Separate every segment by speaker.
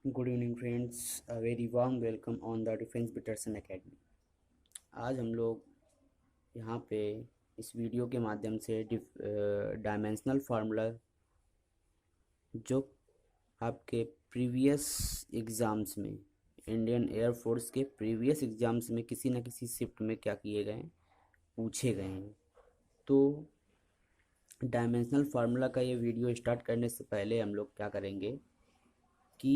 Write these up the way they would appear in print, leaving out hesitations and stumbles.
Speaker 1: Good evening friends, a very warm welcome on the defence Peterson academy. आज हम लोग यहाँ पे इस वीडियो के माध्यम से डायमेंशनल फार्मूला जो आपके प्रीवियस एग्ज़ाम्स में, इंडियन एयरफोर्स के प्रीवियस एग्ज़ाम्स में किसी न किसी शिफ्ट में क्या किए गए हैं, पूछे गए हैं। तो डायमेंशनल फार्मूला का ये वीडियो स्टार्ट करने से पहले हम लोग क्या करेंगे कि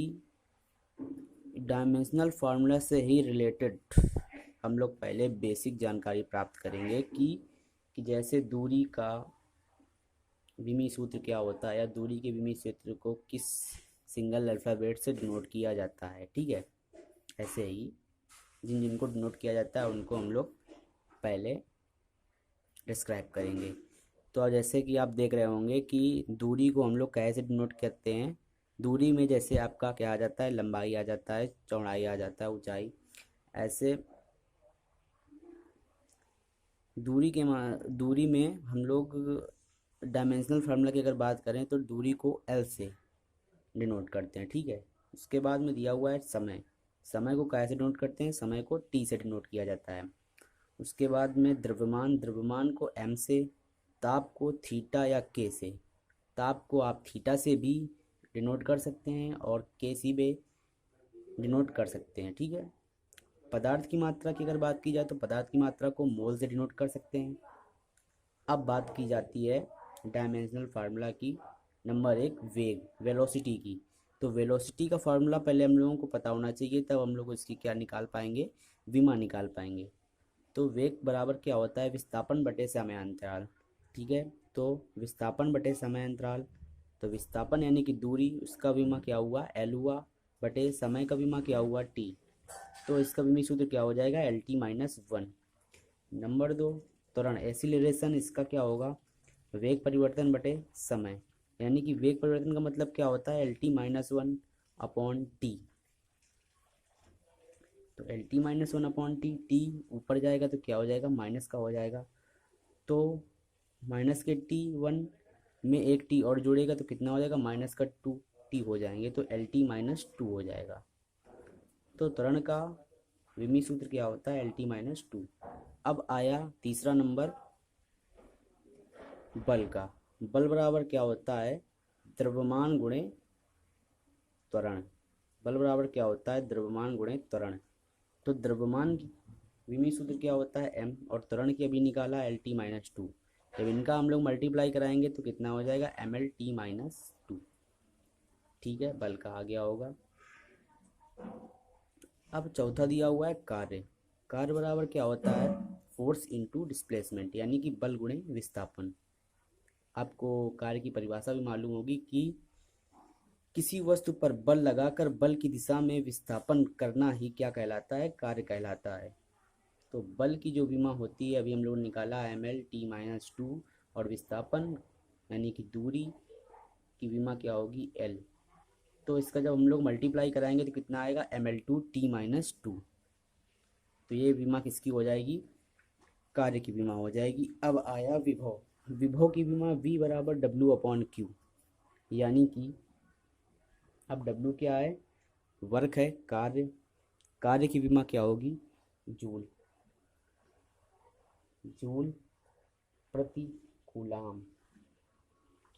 Speaker 1: डायमेंशनल फार्मूला से ही रिलेटेड हम लोग पहले बेसिक जानकारी प्राप्त करेंगे कि जैसे दूरी का विमी सूत्र क्या होता है या दूरी के विमी सूत्र को किस सिंगल अल्फ़ाबेट से डिनोट किया जाता है। ठीक है, ऐसे ही जिनको डिनोट किया जाता है उनको हम लोग पहले डिस्क्राइब करेंगे। तो जैसे कि आप देख रहे होंगे कि दूरी को हम लोग कैसे डिनोट करते हैं। दूरी में जैसे आपका क्या आ जाता है, लंबाई आ जाता है, चौड़ाई आ जाता है, ऊंचाई। ऐसे दूरी में हम लोग डायमेंशनल फार्मूला की अगर बात करें तो दूरी को एल से डिनोट करते हैं। ठीक है, उसके बाद में दिया हुआ है समय। समय को कैसे डिनोट करते हैं, समय को टी से डिनोट किया जाता है। उसके बाद में द्रव्यमान, द्रव्यमान को एम से, ताप को थीटा या के से। ताप को आप थीटा से भी डिनोट कर सकते हैं और के सी भी डिनोट कर सकते हैं। ठीक है, पदार्थ की मात्रा की अगर बात की जाए तो पदार्थ की मात्रा को मोल से डिनोट कर सकते हैं। अब बात की जाती है डायमेंशनल फार्मूला की नंबर एक, वेग, वेलोसिटी की। तो वेलोसिटी का फार्मूला पहले हम लोगों को पता होना चाहिए, तब हम लोग इसकी क्या निकाल पाएंगे, विमा निकाल पाएंगे। तो वेग बराबर क्या होता है, विस्थापन बटे समय अंतराल। ठीक है, तो विस्थापन बटे समय अंतराल, तो विस्थापन यानी कि दूरी, उसका विमा क्या हुआ, एल हुआ, बटे समय का विमा क्या हुआ, टी। तो इसका विमी सूत्र क्या हो जाएगा, L T minus one. Number दो, त्वरण, एसिलेरेशन, इसका क्या होगा, वेग परिवर्तन बटे समय। यानी कि वेग परिवर्तन का मतलब क्या होता है, L T minus one upon T. तो L T minus one upon T, T ऊपर जाएगा तो क्या हो जाएगा, माइनस का हो जाएगा। तो माइनस के टी वन में एक टी और जुड़ेगा तो कितना हो जाएगा, माइनस का टू टी हो जाएंगे, तो एल टी माइनस टू हो जाएगा। तो त्वरण का विमी सूत्र क्या होता है, एल टी माइनस टू। अब आया तीसरा नंबर, बल का। बल बराबर क्या होता है, द्रव्यमान गुणे त्वरण। बल बराबर क्या होता है, द्रव्यमान गुणे त्वरण। तो द्रव्यमान की विमी सूत्र क्या होता है, एम, और त्वरण की अभी निकाला एल टी माइनस टू। जब इनका हम लोग मल्टीप्लाई कराएंगे तो कितना हो जाएगा, M L T minus two. ठीक है, बल का आ गया होगा। अब चौथा दिया हुआ है कार्य। कार्य बराबर क्या होता है, फोर्स इनटू डिस्प्लेसमेंट, यानी कि बल गुणे विस्थापन। आपको कार्य की परिभाषा भी मालूम होगी कि किसी वस्तु पर बल लगाकर बल की दिशा में विस्थापन करना ही क्या कहलाता है, कार्य कहलाता है। तो बल की जो विमा होती है अभी हम लोग ने निकाला, M L T minus two, और विस्थापन यानी कि दूरी की विमा क्या होगी, एल। तो इसका जब हम लोग मल्टीप्लाई कराएंगे तो कितना आएगा, M L two T minus two. तो ये विमा किसकी हो जाएगी, कार्य की विमा हो जाएगी। अब आया विभव। विभव की विमा V बराबर डब्ल्यू अपॉन क्यू, यानी कि अब डब्ल्यू क्या है, वर्क है, कार्य। कार्य की विमा क्या होगी, जूल, जूल प्रति कूलाम।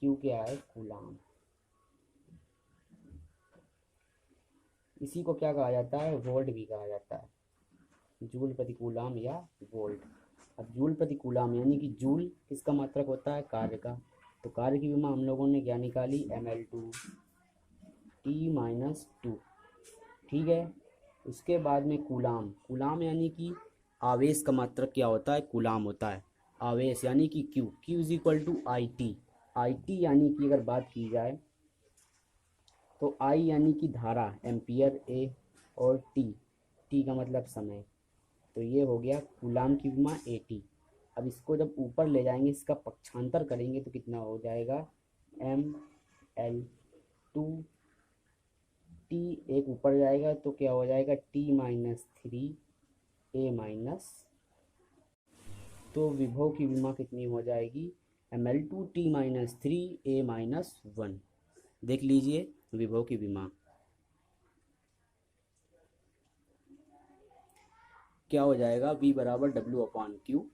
Speaker 1: क्यू क्या है, कूलाम। इसी को क्या कहा जाता है, वोल्ट भी कहा जाता है, जूल प्रति कूलाम या वोल्ट। अब जूल प्रति कूलाम यानी कि जूल किसका मात्रक होता है, कार्य का। तो कार्य की विमा हम लोगों ने क्या निकाली, M L two T minus two. ठीक है, उसके बाद में कूलाम। कूलाम यानी कि आवेश का मात्रक क्या होता है, कूलाम होता है। आवेश यानी कि Q, Q is equal to I T. I T यानी कि अगर बात की जाए तो आई यानी कि धारा, एम्पियर ए, और टी, टी का मतलब समय। तो ये हो गया कूलाम की विमा ए टी। अब इसको जब ऊपर ले जाएंगे, इसका पक्षांतर करेंगे तो कितना हो जाएगा, एम एल टू टी, एक ऊपर जाएगा तो क्या हो जाएगा, T minus three A minus. तो विभव की विमा कितनी हो जाएगी, M L two T minus three A minus one. देख लीजिए विभव की विमा। क्या हो जाएगा, V बराबर डब्ल्यू अपॉन क्यू।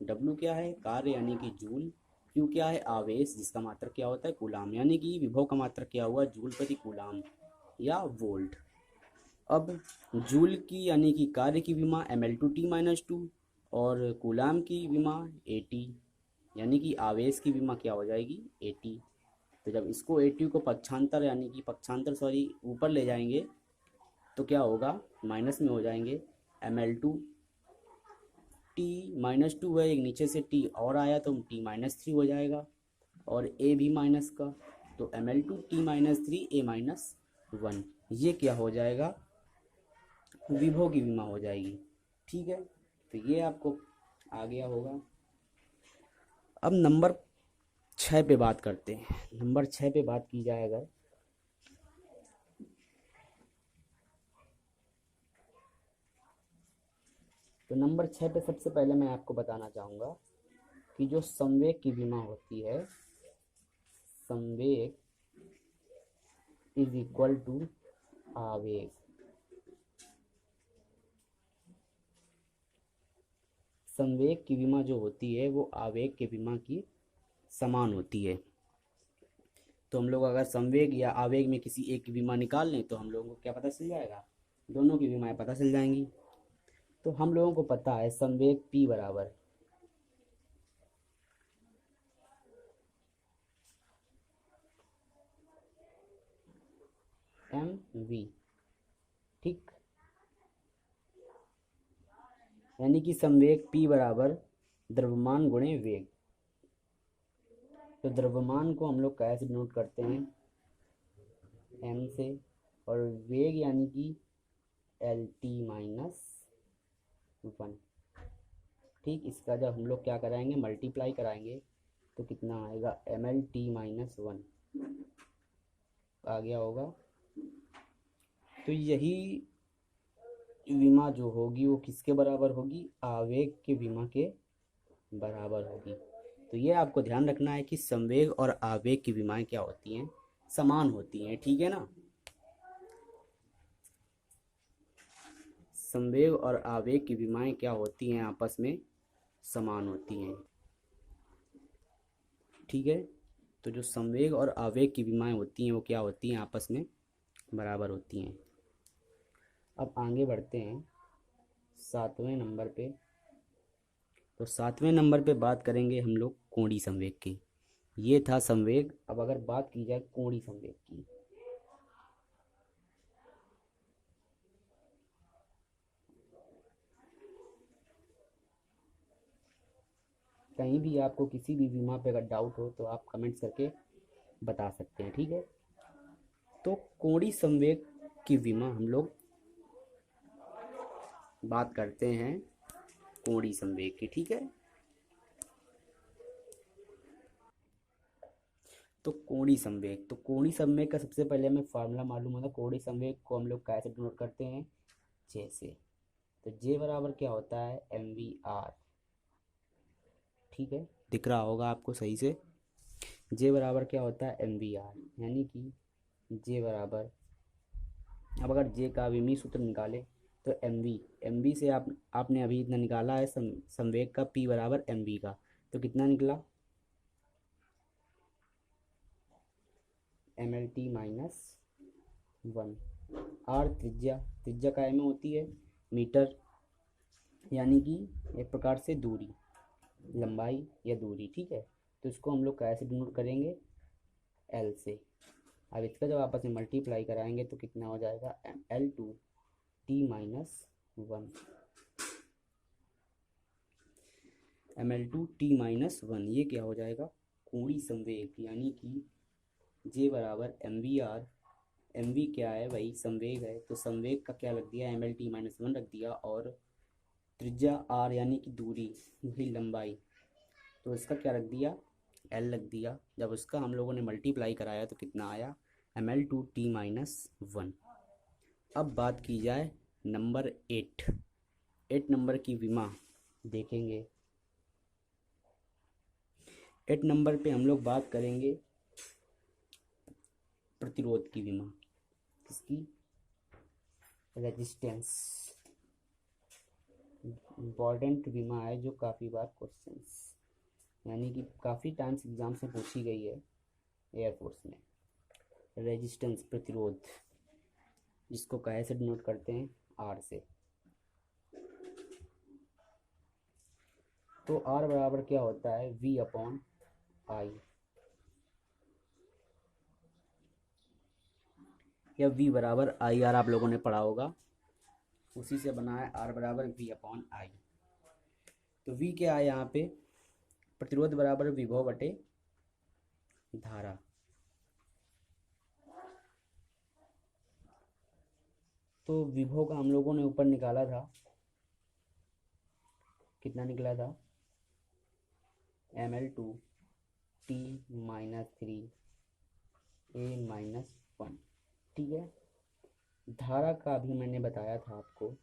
Speaker 1: डब्ल्यू क्या है, कार्य यानी कि जूल। क्यू क्या है, आवेश जिसका मात्रक क्या होता है, कूलाम, यानी कि विभव का मात्रक क्या हुआ, जूल प्रति कूलाम या वोल्ट। अब जूल की यानी कि कार्य की विमा ml2t-2 और कूलाम की विमा at, यानी कि आवेश की विमा क्या हो जाएगी, at। तो जब इसको at को पक्षांतर यानी कि पक्षांतर सॉरी ऊपर ले जाएंगे तो क्या होगा, माइनस में हो जाएंगे। ml2t-2 है, एक नीचे से t और आया तो t-3 हो जाएगा और a भी माइनस का, तो ml2t-3 a-1, ये क्या हो जाएगा, विभव की विमा हो जाएगी। ठीक है, तो ये आपको आ गया होगा। अब नंबर 6 पे बात करते हैं। नंबर 6 पे बात की जाए अगर, तो नंबर 6 पे सबसे पहले मैं आपको बताना चाहूँगा कि जो संवेग की विमा होती है, संवेग इज इक्वल टू आवेग। संवेग की विमा जो होती है वो आवेग के विमा की समान होती है। तो हम लोग अगर संवेग या आवेग में किसी एक की विमा निकाल लें तो हम लोगों को क्या पता चल जाएगा, दोनों की विमाएं पता चल जाएंगी। तो हम लोगों को पता है संवेग P बराबर mv, ठीक, यानी कि संवेग P बराबर द्रव्यमान गुणे वेग। तो द्रव्यमान को हम लोग कैसे डिनोट करते हैं, m से, और वेग यानी कि LT-1। ठीक, इसका जब हम लोग क्या कराएंगे, मल्टीप्लाई कराएंगे तो कितना आएगा, MLT-1 आ गया होगा। तो यही विमा जो होगी वो किसके बराबर होगी, आवेग के विमा के बराबर होगी। तो ये आपको ध्यान रखना है कि संवेग और आवेग की विमाएं क्या होती हैं, समान होती हैं, ठीक है ना। संवेग और आवेग की विमाएं क्या होती हैं, आपस में समान होती हैं, ठीक है। तो जो संवेग और आवेग की विमाएं होती हैं वो क्या होती हैं, आपस में बराबर होती हैं। अब आगे बढ़ते हैं 7वें नंबर पे। तो 7वें नंबर पे बात करेंगे हम लोग कोणीय संवेग की। ये था संवेग। अब अगर बात की जाए कोणीय संवेग की, कहीं भी आपको किसी भी विमा पे अगर डाउट हो तो आप कमेंट्स करके बता सकते हैं, ठीक है। तो कोणीय संवेग की विमा हम लोग बात करते हैं कोणीय संवेग की, ठीक है। तो कोणीय संवेग, तो कोणीय संवेग का सबसे पहले हमें फार्मूला मालूम होता है। कोणीय संवेग को हम लोग कैसे डिनोट करते हैं, जे से। तो जे बराबर क्या होता है, mv/r, ठीक है, दिख रहा होगा आपको सही से। जे बराबर क्या होता है, mv/r, यानी कि जे बराबर, अब अगर जे का विमीय सूत्र निकाले तो mv से आपने अभी इतना निकाला है संवेग का p बराबर mv का, तो कितना निकला, mlt-1। r त्रिज्या, त्रिज्या काय में होती है, मीटर, यानी कि एक प्रकार से दूरी, लंबाई या दूरी, ठीक है। तो इसको हम लोग कैसे डिनोट करेंगे, l से। अब इसका जब आपस में मल्टीप्लाई कराएंगे तो कितना हो जाएगा, L2t-1, ml2t-1, ये क्या हो जाएगा, कोणीय संवेग, यानी कि जे बराबर mv/r। mv क्या है भाई, संवेग है, तो संवेग का क्या रख दिया, mlt-1 रख दिया, और त्रिज्या r यानी कि दूरी, वही लंबाई, तो इसका क्या रख दिया, l रख दिया। जब उसका हम लोगों ने मल्टीप्लाई कराया तो कितना आया, ml2t-1। अब बात की जाए नंबर 8 नंबर की विमा देखेंगे। 8 नंबर पे हम लोग बात करेंगे प्रतिरोध की विमा, किसकी, रेजिस्टेंस। इम्पॉर्टेंट बीमा है जो काफ़ी बार क्वेश्चंस यानी कि काफ़ी टाइम्स एग्जाम्स में पूछी गई है एयरफोर्स में। रेजिस्टेंस प्रतिरोध, जिसको कहे से डिनोट करते हैं आर से। तो आर बराबर क्या होता है, वी अपॉन आई, या वी बराबर आई आर आप लोगों ने पढ़ा होगा, उसी से बना है आर बराबर वी अपॉन आई। तो वी क्या है यहाँ पे, प्रतिरोध बराबर विभव बटे धारा। तो विभव का हम लोगों ने ऊपर निकाला था, कितना निकला था, ml2 t minus 3 a minus 1, ठीक है। धारा का भी मैंने बताया था आपको,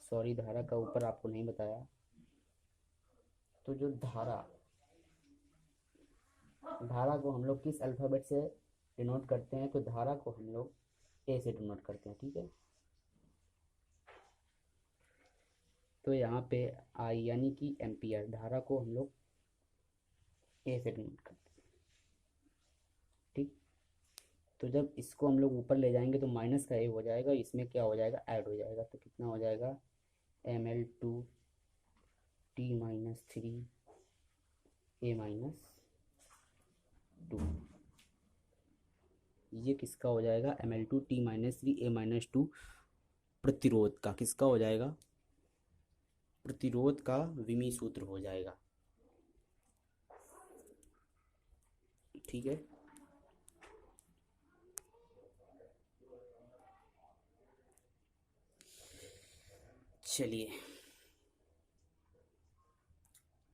Speaker 1: सॉरी धारा का ऊपर आपको नहीं बताया। तो जो धारा को हम लोग किस अल्फ़ाबेट से डिनोट करते हैं, तो धारा को हम लोग ए से डिनोट करते हैं, ठीक है। तो यहाँ पे आई यानी कि एम्पियर, धारा को हम लोग ए से डिनोट करते हैं, ठीक। तो जब इसको हम लोग ऊपर ले जाएंगे तो माइनस का ए हो जाएगा, इसमें क्या हो जाएगा, ऐड हो जाएगा। तो कितना हो जाएगा, ml2 t minus 3 a minus 2, ये किसका हो जाएगा, ml2 t minus 3 a minus 2 प्रतिरोध का, किसका हो जाएगा, प्रतिरोध का विमी सूत्र हो जाएगा, ठीक है। चलिए,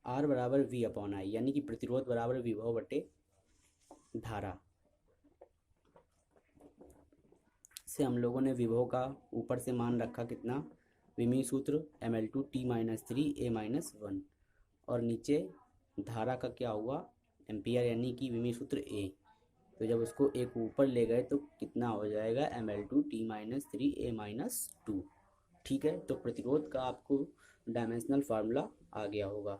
Speaker 1: आर बराबर वी अपॉन आई यानी कि प्रतिरोध बराबर विभव बटे धारा से हम लोगों ने विभव का ऊपर से मान रखा कितना, विमी सूत्र ml2 t minus 3 a minus 1, और नीचे धारा का क्या हुआ, एम्पियर यानी कि विमी सूत्र a। तो जब उसको एक ऊपर ले गए तो कितना हो जाएगा, ml2 t minus 3 a minus 2, ठीक है। तो प्रतिरोध का आपको डायमेंशनल फार्मूला आ गया होगा।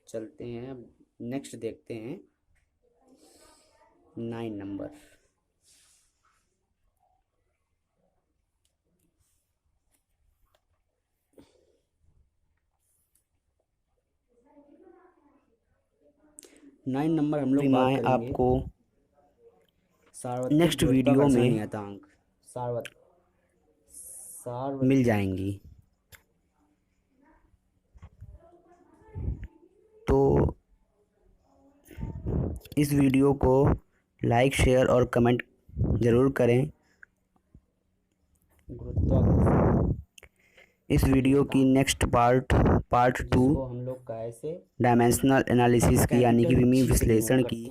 Speaker 1: चलते हैं अब नेक्स्ट देखते हैं 9 नंबर। नाइन नंबर हम लोग बात करेंगे, आपको नेक्स्ट वीडियो में अंक सार्वत्रिक मिल जाएंगी। तो इस वीडियो को लाइक शेयर और कमेंट ज़रूर करें। इस वीडियो की नेक्स्ट पार्ट 2 हम लोग कैसे डायमेंशनल एनालिसिस की यानी कि विमी विश्लेषण की